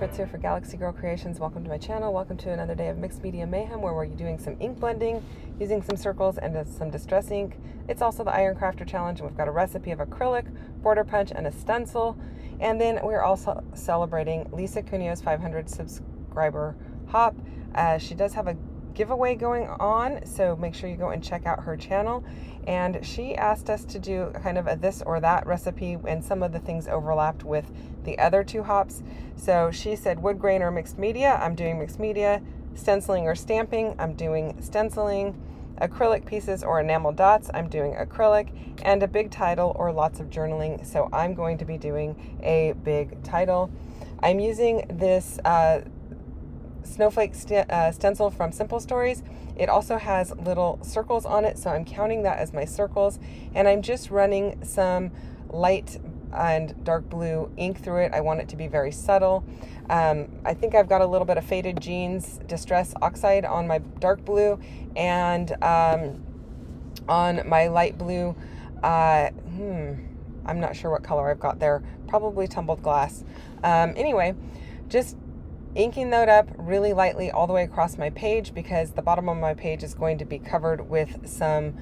Fritz here for Galaxy Girl Creations. Welcome to my channel. Welcome to another day of mixed media mayhem where we're doing some ink blending, using some circles and some distress ink. It's also the Iron Crafter Challenge, and we've got a recipe of acrylic, border punch, and a stencil. And then we're also celebrating Lisa Cuneo's 500 subscriber hop. She does have a giveaway going on, so make sure you go and check out her channel. And she asked us to do kind of a this or that recipe, and some of the things overlapped with the other two hops. So she said wood grain or mixed media. I'm doing mixed media. Stenciling or stamping. I'm doing stenciling. Acrylic pieces or enamel dots. I'm doing acrylic. And a big title or lots of journaling. So I'm going to be doing a big title. I'm using this snowflake stencil from Simple Stories. It also has little circles on it, so I'm counting that as my circles, and I'm just running some light and dark blue ink through it. I want it to be very subtle. I think I've got a little bit of Faded Jeans Distress Oxide on my dark blue, and on my light blue, I'm not sure what color I've got there, probably Tumbled Glass. Anyway, just inking that up really lightly all the way across my page, because the bottom of my page is going to be covered with some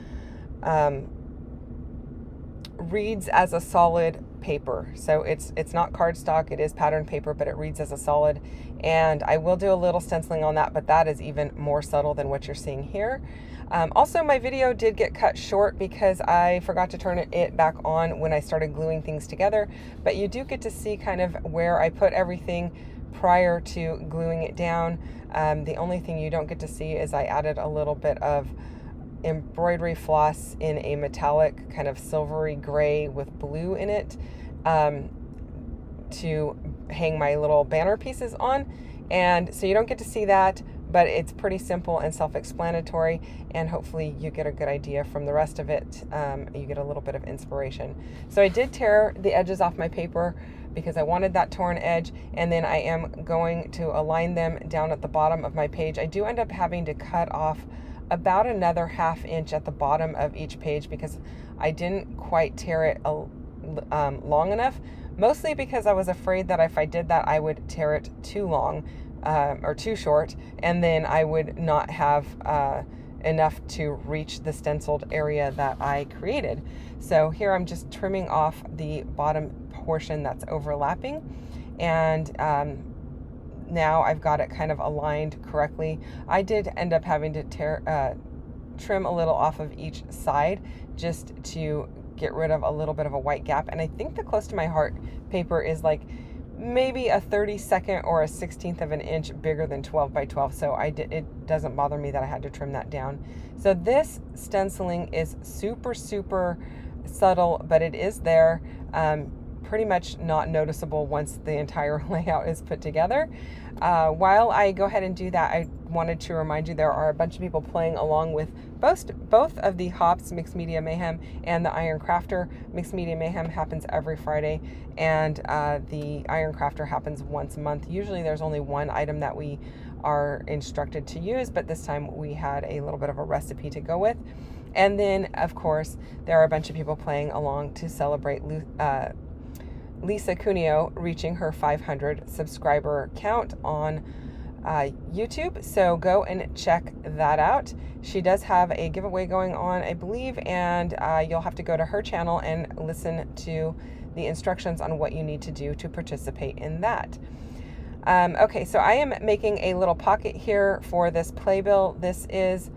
reads as a solid paper. So it's not cardstock, it is pattern paper, but it reads as a solid. And I will do a little stenciling on that, but that is even more subtle than what you're seeing here. Also, my video did get cut short because I forgot to turn it back on when I started gluing things together, but you do get to see kind of where I put everything prior to gluing it down. The only thing you don't get to see is I added a little bit of embroidery floss in a metallic kind of silvery gray with blue in it to hang my little banner pieces on. And so you don't get to see that, but it's pretty simple and self-explanatory, and hopefully you get a good idea from the rest of it. You get a little bit of inspiration. So I did tear the edges off my paper because I wanted that torn edge, and then I am going to align them down at the bottom of my page. I do end up having to cut off about another ½ inch at the bottom of each page because I didn't quite tear it long enough, mostly because I was afraid that if I did that I would tear it too long or too short, and then I would not have enough to reach the stenciled area that I created. So here I'm just trimming off the bottom portion that's overlapping, and now I've got it kind of aligned correctly. I did end up having to trim a little off of each side just to get rid of a little bit of a white gap, and I think the Close to My Heart paper is like maybe a 32nd or a 16th of an inch bigger than 12 by 12, so it doesn't bother me that I had to trim that down. So this stenciling is super subtle, but it is there. Pretty much not noticeable once the entire layout is put together. While I go ahead and do that, I wanted to remind you there are a bunch of people playing along with both of the hops, Mixed Media Mayhem, and the Iron Crafter. Mixed Media Mayhem happens every Friday, and the Iron Crafter happens once a month. Usually there's only one item that we are instructed to use, but this time we had a little bit of a recipe to go with. And then, of course, there are a bunch of people playing along to celebrate Lisa Cuneo reaching her 500 subscriber count on YouTube. So go and check that out. She does have a giveaway going on, I believe, and you'll have to go to her channel and listen to the instructions on what you need to do to participate in that. Okay, so I am making a little pocket here for this playbill. This is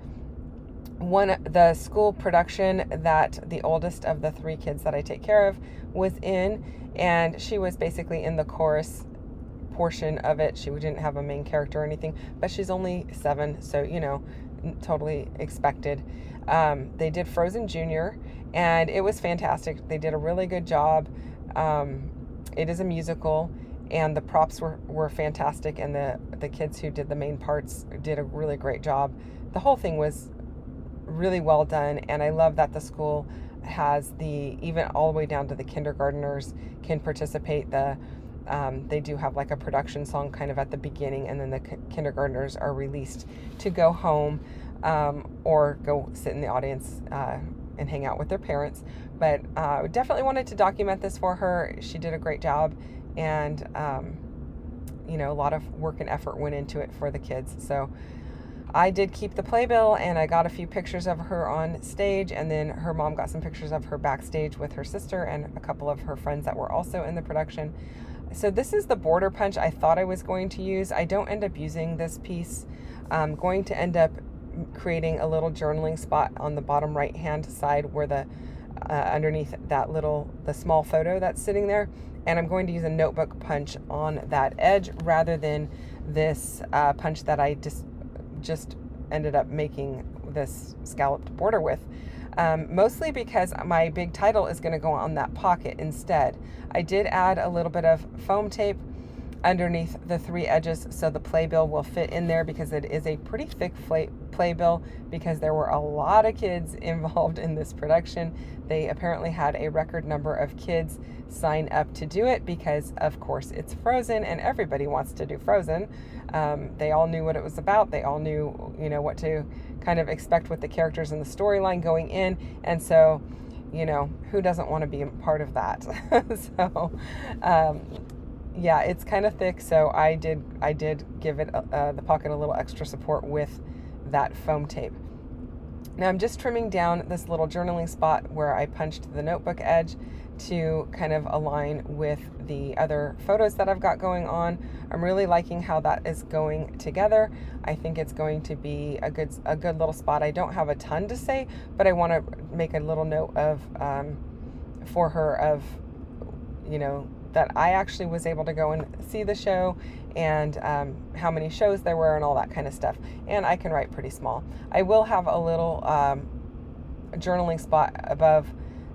the school production that the oldest of the 3 kids that I take care of was in, and she was basically in the chorus portion of it. She didn't have a main character or anything, but she's only 7, so you know, totally expected. They did Frozen Junior, and it was fantastic. They did a really good job. It is a musical, and the props were fantastic, and the kids who did the main parts did a really great job. The whole thing was really well done, and I love that the school has even all the way down to the kindergartners can participate. They do have like a production song kind of at the beginning, and then the kindergartners are released to go home or go sit in the audience and hang out with their parents. But definitely wanted to document this for her. She did a great job, and a lot of work and effort went into it for the kids. So I did keep the playbill, and I got a few pictures of her on stage, and then her mom got some pictures of her backstage with her sister and a couple of her friends that were also in the production. So this is the border punch I thought I was going to use. I don't end up using this piece. I'm going to end up creating a little journaling spot on the bottom right hand side where the underneath that the small photo that's sitting there, and I'm going to use a notebook punch on that edge rather than this punch that I just ended up making this scalloped border with. Mostly because my big title is going to go on that pocket instead. I did add a little bit of foam tape underneath the 3 edges so the playbill will fit in there, because it is a pretty thick playbill, because there were a lot of kids involved in this production. They apparently had a record number of kids sign up to do it because, of course, it's Frozen and everybody wants to do Frozen. They all knew what it was about. They all knew, what to kind of expect with the characters and the storyline going in. And so, who doesn't want to be a part of that? So, yeah, it's kind of thick. So I did give it the pocket a little extra support with that foam tape. Now I'm just trimming down this little journaling spot where I punched the notebook edge to kind of align with the other photos that I've got going on. I'm really liking how that is going together. I think it's going to be a good little spot. I don't have a ton to say, but I want to make a little note of for her of that I actually was able to go and see the show, and how many shows there were and all that kind of stuff. And I can write pretty small. I will have a little journaling spot above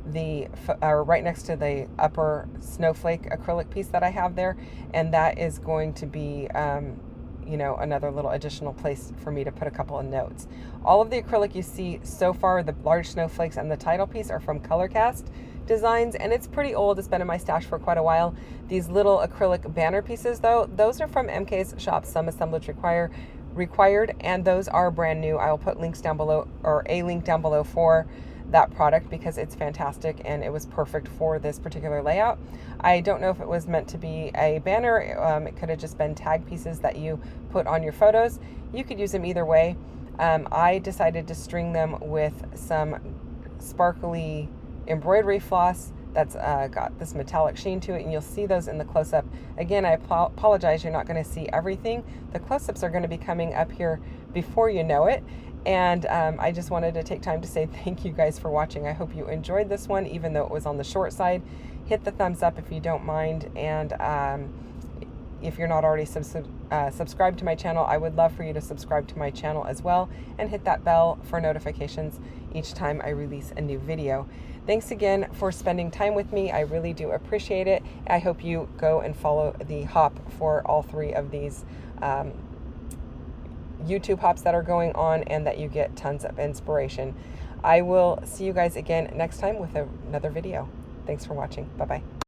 right next to the upper snowflake acrylic piece that I have there, and that is going to be another little additional place for me to put a couple of notes. All of the acrylic you see so far, the large snowflakes and the title piece, are from Colorcast Designs, and it's pretty old. It's been in my stash for quite a while. These little acrylic banner pieces, though, those are from MK's shop, Some Assemblage Required, and those are brand new. I will put links down below, or a link down below, for that product, because it's fantastic and it was perfect for this particular layout. I don't know if it was meant to be a banner. It could have just been tag pieces that you put on your photos. You could use them either way. I decided to string them with some sparkly embroidery floss that's got this metallic sheen to it, and you'll see those in the close-up. Again, I apologize, you're not going to see everything. The close-ups are going to be coming up here before you know it. And I just wanted to take time to say thank you guys for watching. I hope you enjoyed this one, even though it was on the short side. Hit the thumbs up if you don't mind, and if you're not already subscribed to my channel, I would love for you to subscribe to my channel as well, and hit that bell for notifications each time I release a new video. Thanks again for spending time with me. I really do appreciate it. I hope you go and follow the hop for all 3 of these YouTube hops that are going on, and that you get tons of inspiration. I will see you guys again next time with another video. Thanks for watching. Bye-bye.